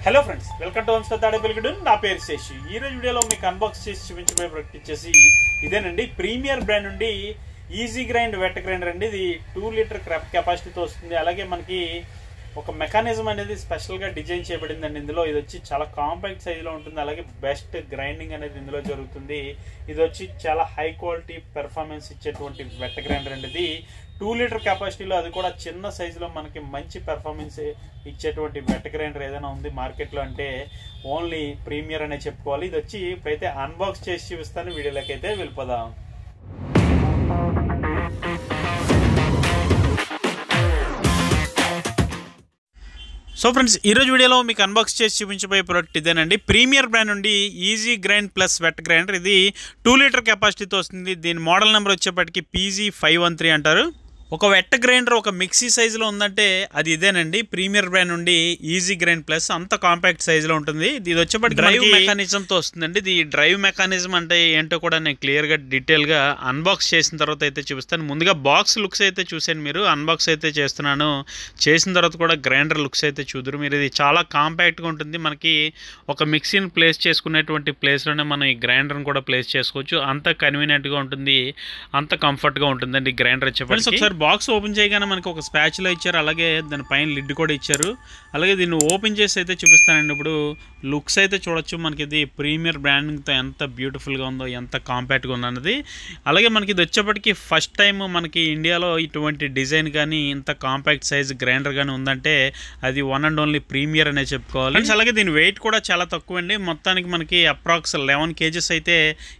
Hello friends, welcome to homestay Tadepalligudem. నా పేరు శేషు. ఈ రోజు వీడియోలో మీకు అన్బాక్స్ చేసి చూపించబోయే ప్రొడక్ట్ వచ్చేసి ఇదేనండి. ప్రీమియర్ బ్రాండ్ నుండి ఈజీ గ్రైండ్ వెట్ గ్రైండర్ అండి. ఇది 2 లీటర్ కెపాసిటీతో వస్తుంది. అలాగే మనకి ఒక మెకానిజం అనేది స్పెషల్గా డిజైన్ చేయబడిందండి ఇందులో. ఇది వచ్చి చాలా కాంపాక్ట్ సైజులో ఉంటుంది. అలాగే బెస్ట్ గ్రైండింగ్ అనేది ఇందులో జరుగుతుంది. ఇది వచ్చి చాలా హై క్వాలిటీ పెర్ఫార్మెన్స్ ఇచ్చేటువంటి వెట్ గ్రైండర్ అండి. ఇది 2 లీటర్ కెపాసిటీలో, అది కూడా చిన్న సైజులో మనకి మంచి పెర్ఫార్మెన్స్ ఇచ్చేటువంటి వెట్ గ్రైండర్ ఏదైనా ఉంది మార్కెట్లో అంటే ఓన్లీ ప్రీమియర్ అనే చెప్పుకోవాలి. ఇది వచ్చి ఇప్పుడైతే అన్బాక్స్ చేసి చూపిస్తాను. వీడియోలోకి అయితే వెళ్ళిపోదాం. సో ఫ్రెండ్స్, ఈరోజు వీడియోలో మీకు అన్బాక్స్ చేసి చూపించబోయే ప్రోడక్ట్ ఇదేనండి. ప్రీమియర్ బ్రాండ్ నుండి easy grind plus wet grinder. ఇది 2 లీటర్ కెపాసిటీతో వస్తుంది. దీని మోడల్ నెంబర్ వచ్చేప్పటికి PG513 అంటారు. ఒక వెట్ గ్రైండర్ ఒక మిక్సీ సైజులో ఉందంటే అది ఇదేనండి. ప్రీమియర్ బ్రాండ్ నుండి ఈజీ గ్రైండ్ ప్లస్ అంత కాంపాక్ట్ సైజులో ఉంటుంది. ఇది వచ్చేప్పటికి డ్రైవ్ మెకానిజంతో వస్తుందండి. ఇది డ్రైవ్ మెకానిజం అంటే ఏంటో కూడా నేను క్లియర్గా డీటెయిల్గా అన్బాక్స్ చేసిన తర్వాత అయితే చూపిస్తాను. ముందుగా బాక్స్ లుక్స్ అయితే చూసాను మీరు. అన్బాక్స్ అయితే చేస్తున్నాను. చేసిన తర్వాత కూడా గ్రైండర్ లుక్స్ అయితే చూదురు మీరు. ఇది చాలా కాంపాక్ట్గా ఉంటుంది. మనకి ఒక మిక్సీని ప్లేస్ చేసుకునేటువంటి ప్లేస్లోనే మనం ఈ గ్రైండర్ని కూడా ప్లేస్ చేసుకోవచ్చు. అంత కన్వీనియంట్గా ఉంటుంది, అంత కంఫర్ట్గా ఉంటుందండి ఈ గ్రైండర్ వచ్చేప్పటికి. ఒకసారి బాక్స్ ఓపెన్ చేయగానే మనకి ఒక స్పాచులా ఇచ్చారు. అలాగే దాని పైన లిడ్ కూడా ఇచ్చారు. అలాగే దీన్ని ఓపెన్ చేసి అయితే చూపిస్తానండి. ఇప్పుడు లుక్స్ అయితే చూడొచ్చు. మనకి ఇది ప్రీమియర్ బ్రాండింగ్తో ఎంత బ్యూటిఫుల్గా ఉందో, ఎంత కాంపాక్ట్గా ఉందన్నది. అలాగే మనకి ఇది వచ్చేప్పటికి ఫస్ట్ టైం మనకి ఇండియాలో ఇటువంటి డిజైన్ కానీ ఇంత కాంపాక్ట్ సైజ్ గ్రైండర్ కానీ ఉందంటే అది వన్ అండ్ ఓన్లీ ప్రీమియర్ అనే చెప్పుకోవాలి. అలాగే దీని వెయిట్ కూడా చాలా తక్కువ అండి. మొత్తానికి మనకి అప్రాక్స్ 11 kgs అయితే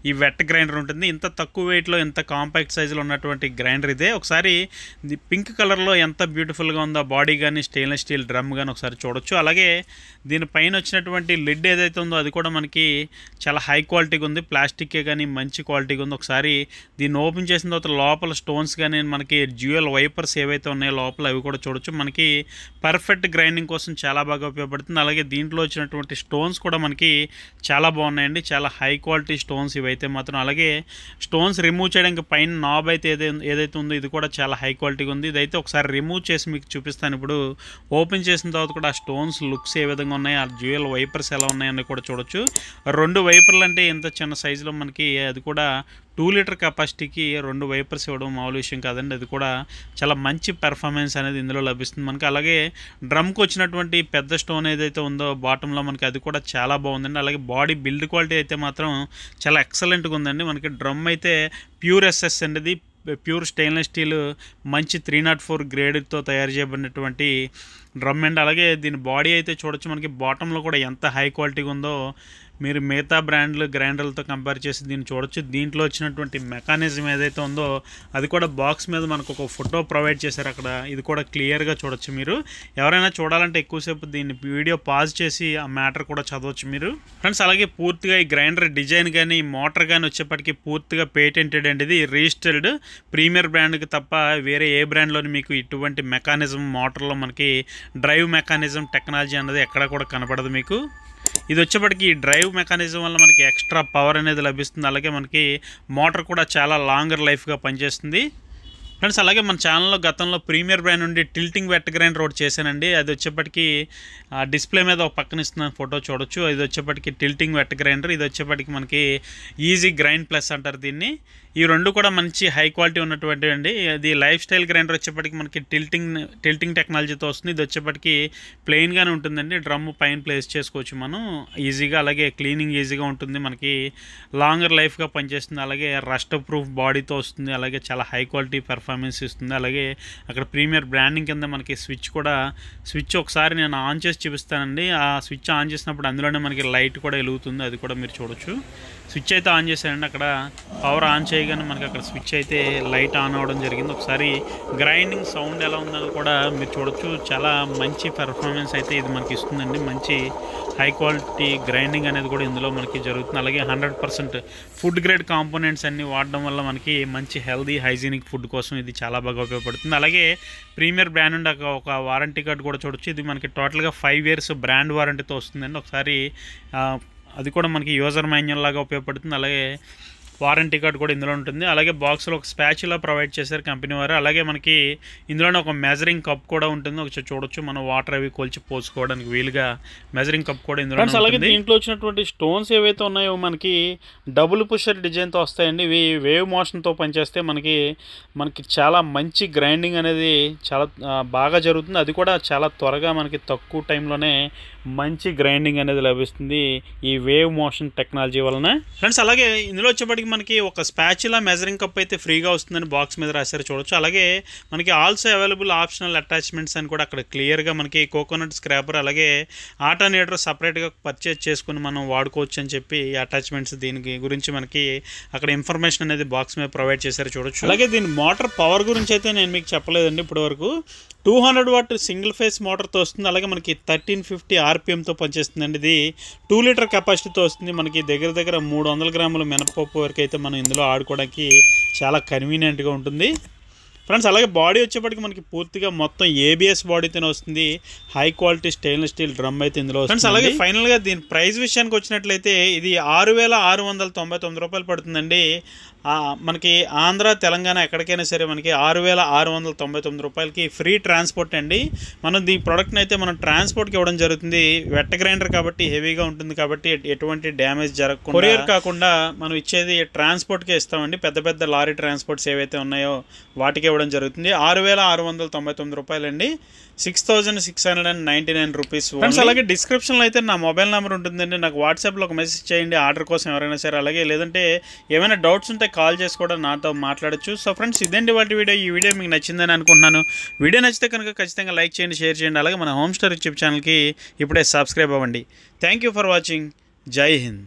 ఈ వెట్ గ్రైండర్ ఉంటుంది. ఇంత తక్కువ వెయిట్లో ఇంత కాంపాక్ట్ సైజులో ఉన్నటువంటి గ్రైండర్ ఇదే. ఒకసారి పింక్ కలర్లో ఎంత బ్యూటిఫుల్గా ఉందో బాడీ కానీ స్టెయిన్లెస్ స్టీల్ డ్రమ్ కానీ ఒకసారి చూడొచ్చు. అలాగే దీనిపైన వచ్చినటువంటి లిడ్ ఏదైతే ఉందో అది కూడా మనకి చాలా హై క్వాలిటీగా ఉంది. ప్లాస్టిక్కే కానీ మంచి క్వాలిటీగా ఉంది. ఒకసారి దీన్ని ఓపెన్ చేసిన తర్వాత లోపల స్టోన్స్ కానీ మనకి డ్యూయల్ వైపర్స్ ఏవైతే ఉన్నాయో లోపల అవి కూడా చూడొచ్చు. మనకి పర్ఫెక్ట్ గ్రైండింగ్ కోసం చాలా బాగా ఉపయోగపడుతుంది. అలాగే దీంట్లో వచ్చినటువంటి స్టోన్స్ కూడా మనకి చాలా బాగున్నాయండి. చాలా హై క్వాలిటీ స్టోన్స్ ఇవైతే మాత్రం. అలాగే స్టోన్స్ రిమూవ్ చేయడానికి పైన నాబ్ అయితే ఏదైతే ఉందో ఇది కూడా చాలా హై క్వాలిటీగా ఉంది. ఇదైతే ఒకసారి రిమూవ్ చేసి మీకు చూపిస్తాను. ఇప్పుడు ఓపెన్ చేసిన తర్వాత కూడా ఆ స్టోన్స్ లుక్స్ ఏ విధంగా ఉన్నాయి, ఆ డ్యూయల్ వైపర్స్ ఎలా ఉన్నాయని కూడా చూడొచ్చు. 2 వైపర్లు అంటే ఇంత చిన్న సైజులో మనకి, అది కూడా 2 లీటర్ కెపాసిటీకి 2 వైపర్స్ ఇవ్వడం మామూలు విషయం కాదండి. అది కూడా చాలా మంచి పెర్ఫార్మెన్స్ అనేది ఇందులో లభిస్తుంది మనకి. అలాగే డ్రమ్కి వచ్చినటువంటి పెద్ద స్టోన్ ఏదైతే ఉందో బాటంలో మనకి అది కూడా చాలా బాగుందండి. అలాగే బాడీ బిల్డ్ క్వాలిటీ అయితే మాత్రం చాలా ఎక్సలెంట్గా ఉందండి. మనకి డ్రమ్ అయితే ప్యూర్ SS అండి. ఇది ప్యూర్ స్టెయిన్లెస్ స్టీల్ మంచి 304 గ్రేడ్తో తయారు చేయబడినటువంటి డ్రమ్ అండ్ అలాగే దీని బాడీ అయితే చూడొచ్చు. మనకి బాటంలో కూడా ఎంత హై క్వాలిటీగా ఉందో మీరు మిగతా బ్రాండ్లు గ్రైండర్లతో కంపేర్ చేసి దీన్ని చూడొచ్చు. దీంట్లో వచ్చినటువంటి మెకానిజం ఏదైతే ఉందో అది కూడా బాక్స్ మీద మనకు ఒక ఫోటో ప్రొవైడ్ చేశారు అక్కడ. ఇది కూడా క్లియర్గా చూడొచ్చు మీరు. ఎవరైనా చూడాలంటే ఎక్కువసేపు దీన్ని వీడియో పాజ్ చేసి ఆ మ్యాటర్ కూడా చదవచ్చు మీరు ఫ్రెండ్స్. అలాగే పూర్తిగా ఈ గ్రైండర్ డిజైన్ కానీ మోటార్ కానీ వచ్చేప్పటికి పూర్తిగా పేటెంటెడ్ అండి. ఇది రిజిస్టర్డ్ ప్రీమియర్ బ్రాండ్కి తప్ప వేరే ఏ బ్రాండ్లోని మీకు ఇటువంటి మెకానిజం మోటార్లో మనకి డ్రైవ్ మెకానిజం టెక్నాలజీ అన్నది ఎక్కడ కూడా కనపడదు మీకు. ఇది వచ్చేప్పటికి డ్రైవ్ మెకానిజం వల్ల మనకి ఎక్స్ట్రా పవర్ అనేది లభిస్తుంది. అలాగే మనకి మోటార్ కూడా చాలా లాంగర్ లైఫ్గా పనిచేస్తుంది ఫ్రెండ్స్. అలాగే మన ఛానల్లో గతంలో ప్రీమియర్ బ్రాండ్ నుండి టిల్టింగ్ వెట్ గ్రైండర్ ఒకటి చేశానండి. అది వచ్చేప్పటికి డిస్ప్లే మీద ఒక పక్కన ఇస్తున్న ఫోటో చూడొచ్చు. ఇది వచ్చేప్పటికి టిల్టింగ్ వెట్ గ్రైండర్. ఇది వచ్చేప్పటికి మనకి ఈజీ గ్రైండ్ ప్లస్ అంటారు దీన్ని. ఈ రెండు కూడా మంచి హై క్వాలిటీ ఉన్నటువంటి అండి. ఇది లైఫ్ స్టైల్ గ్రైండర్ వచ్చేప్పటికి మనకి టిల్టింగ్ టెక్నాలజీతో వస్తుంది. ఇది వచ్చేప్పటికి ప్లెయిన్గానే ఉంటుందండి. డ్రమ్ పైన ప్లేస్ చేసుకోవచ్చు మనం ఈజీగా. అలాగే క్లీనింగ్ ఈజీగా ఉంటుంది. మనకి లాంగర్ లైఫ్గా పనిచేస్తుంది. అలాగే రస్ట్ ప్రూఫ్ బాడీతో వస్తుంది. అలాగే చాలా హై క్వాలిటీ పెర్ఫార్మెన్స్ ఇస్తుంది. అలాగే అక్కడ ప్రీమియర్ బ్రాండింగ్ కింద మనకి స్విచ్ ఒకసారి నేను ఆన్ చేసి చూపిస్తానండి. ఆ స్విచ్ ఆన్ చేసినప్పుడు అందులోనే మనకి లైట్ కూడా వెలుగుతుంది. అది కూడా మీరు చూడొచ్చు. స్విచ్ అయితే ఆన్ చేశానండి. అక్కడ పవర్ ఆన్ చేయగానే మనకి అక్కడ స్విచ్ అయితే లైట్ ఆన్ అవ్వడం జరిగింది. ఒకసారి గ్రైండింగ్ సౌండ్ ఎలా ఉందని కూడా మీరు చూడొచ్చు. చాలా మంచి పెర్ఫార్మెన్స్ అయితే ఇది మనకి ఇస్తుందండి. మంచి హై క్వాలిటీ గ్రైండింగ్ అనేది కూడా ఇందులో మనకి జరుగుతుంది. అలాగే 100% ఫుడ్ గ్రేడ్ కాంపోనెంట్స్ అన్నీ వాడడం వల్ల మనకి మంచి హెల్దీ హైజీనిక్ ఫుడ్ కోసం ఇది చాలా బాగా ఉపయోగపడుతుంది. అలాగే ప్రీమియర్ బ్రాండ్ నుండి ఒక వారంటీ కార్డు కూడా చూడొచ్చు. ఇది మనకి టోటల్గా 5 years బ్రాండ్ వారంటీతో వస్తుందండి. ఒకసారి అది కూడా మనకి యూజర్ మాన్యువల్ లాగా ఉపయోగపడుతుంది. అలాగే వారంటీ కార్డ్ కూడా ఇందులో ఉంటుంది. అలాగే బాక్స్లో ఒక స్పాచులా ప్రొవైడ్ చేశారు కంపెనీ వారు. అలాగే మనకి ఇందులోనే ఒక మెజరింగ్ కప్ కూడా ఉంటుంది. ఒకసారి చూడొచ్చు, మనం వాటర్ అవి కొలిచి పోసుకోవడానికి వీలుగా మెజరింగ్ కప్ కూడా ఇందులో. అలాగే దీంట్లో వచ్చినటువంటి స్టోన్స్ ఏవైతే ఉన్నాయో మనకి డబుల్ పుషర్ డిజైన్తో వస్తాయండి. ఇవి వేవ్ మోషన్తో పనిచేస్తే మనకి చాలా మంచి గ్రైండింగ్ అనేది చాలా బాగా జరుగుతుంది. అది కూడా చాలా త్వరగా మనకి తక్కువ టైంలోనే మంచి గ్రైండింగ్ అనేది లభిస్తుంది ఈ వేవ్ మోషన్ టెక్నాలజీ వలన ఫ్రెండ్స్. అలాగే ఇందులో వచ్చేప్పటికి మనకి ఒక స్పాచులా మెజరింగ్ కప్ అయితే ఫ్రీగా వస్తుందని బాక్స్ మీద రాశారు, చూడొచ్చు. అలాగే మనకి ఆల్సో అవైలబుల్ ఆప్షనల్ అటాచ్మెంట్స్ అని కూడా అక్కడ క్లియర్గా మనకి కోకోనట్ స్క్రాపర్ అలాగే ఆల్టర్నేటర్ సపరేట్గా పర్చేజ్ చేసుకుని మనం వాడుకోవచ్చు అని చెప్పి ఈ అటాచ్మెంట్స్ దీనికి గురించి మనకి అక్కడ ఇన్ఫర్మేషన్ అనేది బాక్స్ మీద ప్రొవైడ్ చేశారు, చూడొచ్చు. అలాగే దీని మోటార్ పవర్ గురించి అయితే నేను మీకు చెప్పలేదండి ఇప్పటివరకు. 200 వాట్ సింగిల్ ఫేస్ మోటార్తో వస్తుంది. అలాగే మనకి 1350 ఆర్పిఎంతో పనిచేస్తుందండి. ఇది 2 లీటర్ కెపాసిటీతో వస్తుంది. మనకి దగ్గర 300 గ్రాముల మినపప్పు వరకు అయితే మనం ఇందులో ఆడుకోవడానికి చాలా కన్వీనియంట్గా ఉంటుంది ఫ్రెండ్స్. అలాగే బాడీ వచ్చేప్పటికి మనకి పూర్తిగా మొత్తం ఏబిఎస్ బాడీతోనే వస్తుంది. High quality stainless steel drum అయితే ఇందులో ఫ్రెండ్స్. అలాగే ఫైనల్గా దీని ప్రైస్ విషయానికి వచ్చినట్లయితే ఇది 6699 రూపాయలు పడుతుందండి. మనకి ఆంధ్ర తెలంగాణ ఎక్కడికైనా సరే మనకి 6699 రూపాయలకి ఫ్రీ ట్రాన్స్పోర్ట్ అండి. మనం ఈ ప్రోడక్ట్ని అయితే మనం ట్రాన్స్పోర్ట్కి ఇవ్వడం జరుగుతుంది. వెట్ గ్రైండర్ కాబట్టి హెవీగా ఉంటుంది కాబట్టి ఎటువంటి డ్యామేజ్ జరగకుండా, కొరియర్ కాకుండా మనం ఇచ్చేది ట్రాన్స్పోర్ట్కే ఇస్తామండి. పెద్ద లారీ ట్రాన్స్పోర్ట్స్ ఏవైతే ఉన్నాయో వాటికి ఇవ్వడం జరుగుతుంది. 6699 రూపాయలండి, 6699 రూపీస్ ఫ్రెండ్స్. అలాగే డిస్క్రిప్షన్లో అయితే నా మొబైల్ నెంబర్ ఉంటుందండి. నాకు వాట్సాప్లో ఒక మెసేజ్ చేయండి ఆర్డర్ కోసం ఎవరైనా సరే. అలాగే లేదంటే ఏమైనా డౌట్స్ ఉంటే కాల్ చేసి కూడా నాతో మాట్లాడచ్చు. సో ఫ్రెండ్స్, ఇదండి వాటి వీడియో. ఈ వీడియో మీకు నచ్చిందని అనుకుంటున్నాను. వీడియో నచ్చితే కనుక ఖచ్చితంగా లైక్ చేయండి, షేర్ చేయండి. అలాగే మన హోమ్ స్టార్ యూట్యూబ్ ఛానల్కి ఇప్పుడే సబ్స్క్రైబ్ అవ్వండి. Thank you for watching. జై హింద్.